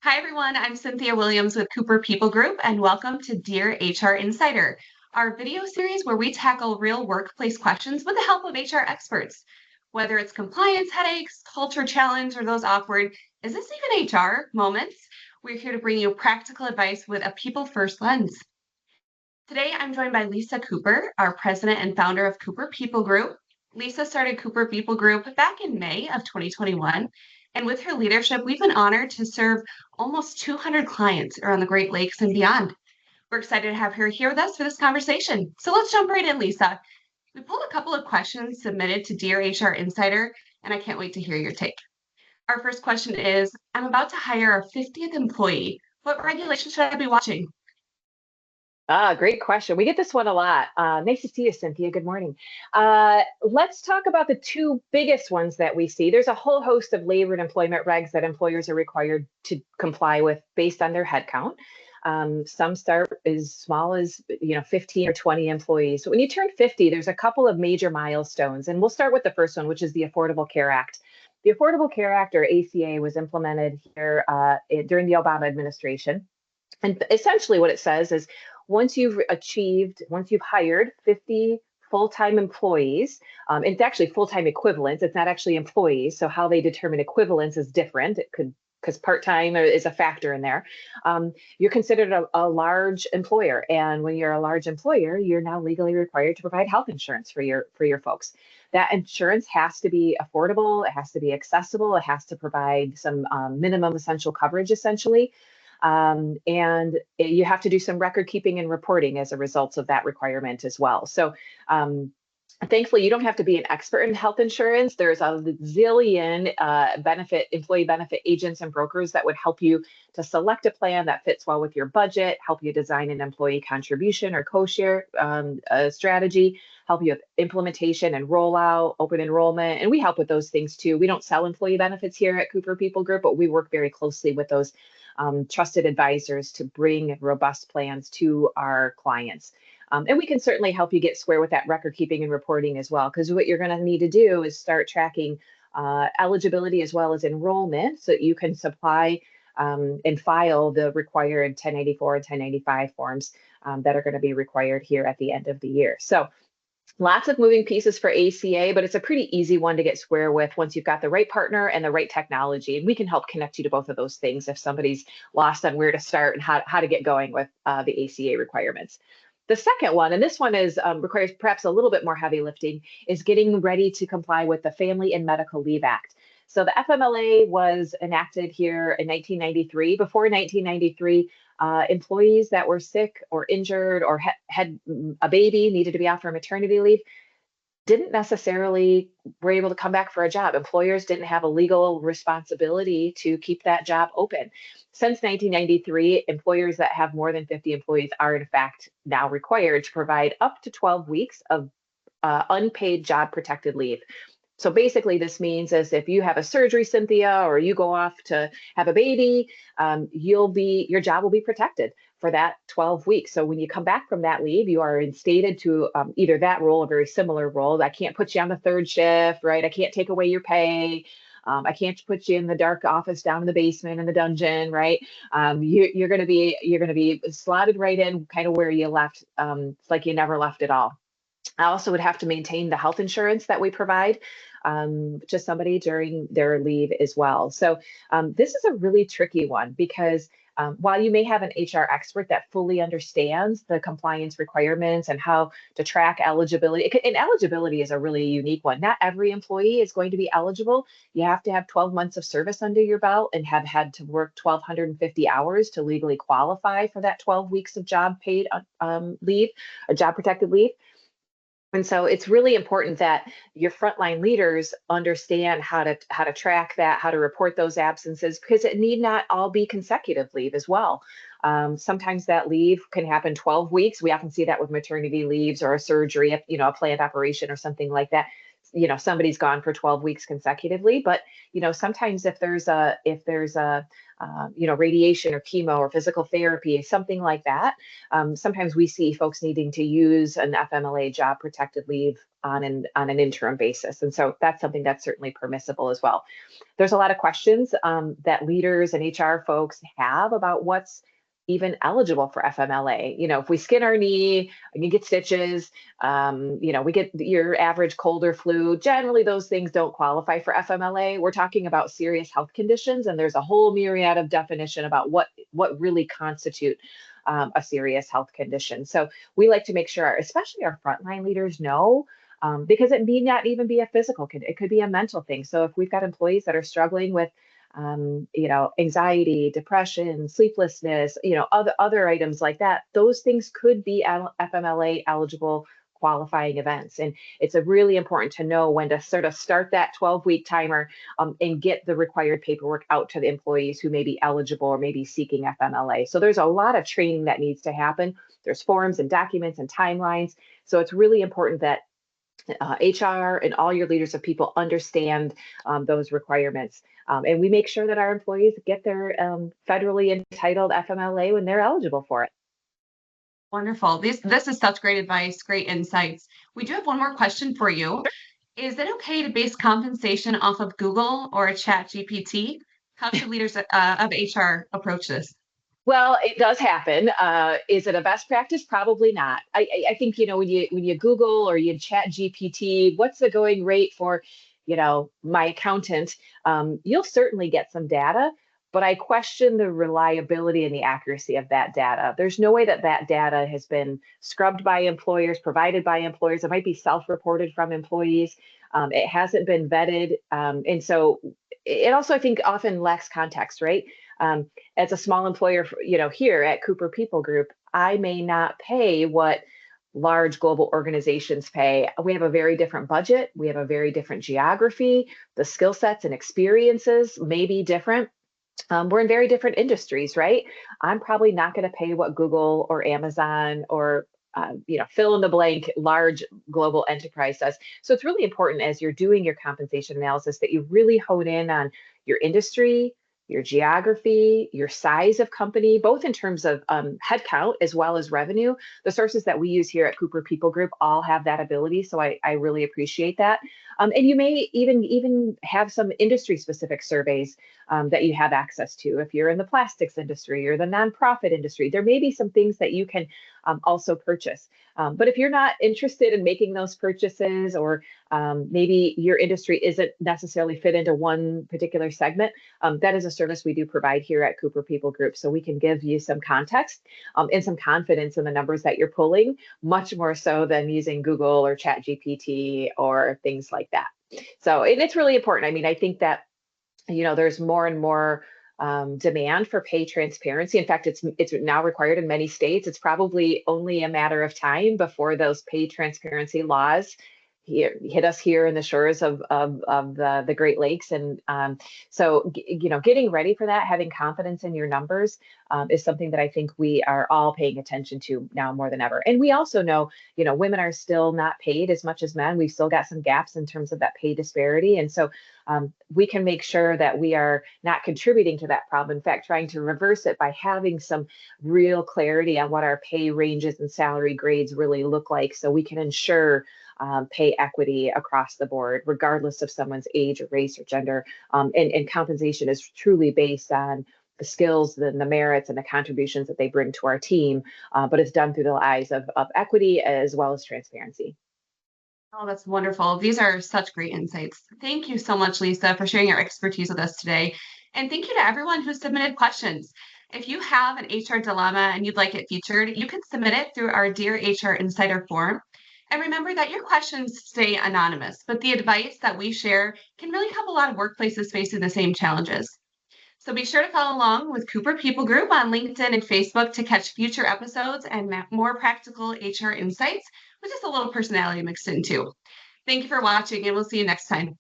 Hi, everyone. I'm Cynthia Williams with Cooper People Group, and welcome to Dear HR Insider, our video series where we tackle real workplace questions with the help of HR experts. Whether it's compliance headaches, culture challenge, or those awkward, is this even HR moments? We're here to bring you practical advice with a people first lens. Today, I'm joined by Lisa Cooper, our president and founder of Cooper People Group. Lisa started Cooper People Group back in May of 2021. And with her leadership, we've been honored to serve almost 200 clients around the Great Lakes and beyond. We're excited to have her here with us for this conversation. So let's jump right in, Lisa. We pulled a couple of questions submitted to Dear HR Insider, and I can't wait to hear your take. Our first question is, I'm about to hire our 50th employee. What regulations should I be watching? Great question. We get this one a lot. Nice to see you, Cynthia. Good morning. Let's talk about the two biggest ones that we see. There's a whole host of labor and employment regs that employers are required to comply with based on their headcount. Some start as small as 15 or 20 employees. So when you turn 50, there's a couple of major milestones, and we'll start with the first one, which is the Affordable Care Act. The Affordable Care Act, or ACA, was implemented here during the Obama administration. And essentially what it says is once you've hired 50 full-time employees, it's actually full-time equivalents, it's not actually employees. So how they determine equivalence is different. It could, because part-time is a factor in there. You're considered a large employer. And when you're a large employer, you're now legally required to provide health insurance for your folks. That insurance has to be affordable, it has to be accessible, it has to provide some minimum essential coverage, essentially. And you have to do some record keeping and reporting as a result of that requirement as well. So thankfully, you don't have to be an expert in health insurance. There's a zillion employee benefit agents and brokers that would help you to select a plan that fits well with your budget, help you design an employee contribution or co-share strategy, help you with implementation and rollout, open enrollment. And we help with those things too. We don't sell employee benefits here at Cooper People Group, but we work very closely with those trusted advisors to bring robust plans to our clients. And we can certainly help you get square with that record keeping and reporting as well, because what you're going to need to do is start tracking eligibility as well as enrollment so that you can supply and file the required 1094 and 1095 forms that are going to be required here at the end of the year. So lots of moving pieces for ACA, but it's a pretty easy one to get square with once you've got the right partner and the right technology. And we can help connect you to both of those things if somebody's lost on where to start and how to get going with the ACA requirements. The second one, and this one requires perhaps a little bit more heavy lifting, is getting ready to comply with the Family and Medical Leave Act. So the FMLA was enacted here in 1993. Before 1993, employees that were sick or injured or had a baby, needed to be out for maternity leave, didn't necessarily were able to come back for a job. Employers didn't have a legal responsibility to keep that job open. Since 1993, employers that have more than 50 employees are in fact now required to provide up to 12 weeks of unpaid job protected leave. So basically this means is if you have a surgery, Cynthia, or you go off to have a baby, your job will be protected for that 12 weeks. So when you come back from that leave, you are instated to either that role or very similar role. I can't put you on the third shift, right? I can't take away your pay. I can't put you in the dark office down in the basement in the dungeon, right? You're going to be slotted right in kind of where you left. It's like you never left at all. I also would have to maintain the health insurance that we provide to somebody during their leave as well. So this is a really tricky one because while you may have an HR expert that fully understands the compliance requirements and how to track eligibility, and eligibility is a really unique one. Not every employee is going to be eligible. You have to have 12 months of service under your belt and have had to work 1,250 hours to legally qualify for that 12 weeks of job paid leave, a job protected leave. And so it's really important that your frontline leaders understand how to track that, how to report those absences, because it need not all be consecutive leave as well. Sometimes that leave can happen 12 weeks. We often see that with maternity leaves or a surgery, a planned operation or something like that. Somebody's gone for 12 weeks consecutively, but sometimes if there's a radiation or chemo or physical therapy, something like that. Sometimes we see folks needing to use an FMLA, job protected leave, on an interim basis. And so that's something that's certainly permissible as well. There's a lot of questions that leaders and HR folks have about what's even eligible for FMLA. If we skin our knee and you get stitches, we get your average cold or flu, generally those things don't qualify for FMLA. We're talking about serious health conditions, and there's a whole myriad of definition about what really constitute a serious health condition. So we like to make sure, especially our frontline leaders, know, because it may not even be a physical, it could be a mental thing. So if we've got employees that are struggling with anxiety, depression, sleeplessness, other items like that, those things could be FMLA eligible qualifying events. And it's really important to know when to sort of start that 12-week timer and get the required paperwork out to the employees who may be eligible or may be seeking FMLA. So there's a lot of training that needs to happen. There's forms and documents and timelines. So it's really important that HR and all your leaders of people understand those requirements. And we make sure that our employees get their federally entitled FMLA when they're eligible for it. Wonderful. This is such great advice, great insights. We do have one more question for you. Is it okay to base compensation off of Google or a ChatGPT? How should leaders of HR approach this? Well, it does happen. Is it a best practice? Probably not. I think, when you Google or you chat GPT, what's the going rate for, my accountant? You'll certainly get some data, but I question the reliability and the accuracy of that data. There's no way that data has been scrubbed by employers, provided by employers. It might be self-reported from employees. It hasn't been vetted. And so it also, I think, often lacks context, right? As a small employer, here at Cooper People Group, I may not pay what large global organizations pay. We have a very different budget. We have a very different geography. The skill sets and experiences may be different. We're in very different industries, right? I'm probably not going to pay what Google or Amazon or fill in the blank large global enterprise does. So it's really important as you're doing your compensation analysis that you really hone in on your industry, your geography, your size of company, both in terms of headcount as well as revenue. The sources that we use here at Cooper People Group all have that ability, so I really appreciate that. And you may even have some industry-specific surveys that you have access to. If you're in the plastics industry or the nonprofit industry, there may be some things that you can also purchase. But if you're not interested in making those purchases, or maybe your industry isn't necessarily fit into one particular segment, that is a service we do provide here at Cooper People Group. So we can give you some context and some confidence in the numbers that you're pulling, much more so than using Google or ChatGPT or things like that. So, and it's really important. I mean, I think that, there's more and more demand for pay transparency. In fact, it's now required in many states. It's probably only a matter of time before those pay transparency laws hit us here in the shores of the Great Lakes. And so, getting ready for that, having confidence in your numbers is something that I think we are all paying attention to now more than ever. And we also know, women are still not paid as much as men. We've still got some gaps in terms of that pay disparity. And so we can make sure that we are not contributing to that problem. In fact, trying to reverse it by having some real clarity on what our pay ranges and salary grades really look like, so we can ensure pay equity across the board, regardless of someone's age or race or gender. And compensation is truly based on the skills, the merits, and the contributions that they bring to our team, but it's done through the eyes of equity as well as transparency. Oh, that's wonderful. These are such great insights. Thank you so much, Lisa, for sharing your expertise with us today. And thank you to everyone who submitted questions. If you have an HR dilemma and you'd like it featured, you can submit it through our Dear HR Insider form. And remember that your questions stay anonymous, but the advice that we share can really help a lot of workplaces facing the same challenges. So be sure to follow along with Cooper People Group on LinkedIn and Facebook to catch future episodes and more practical HR insights with just a little personality mixed in too. Thank you for watching, and we'll see you next time.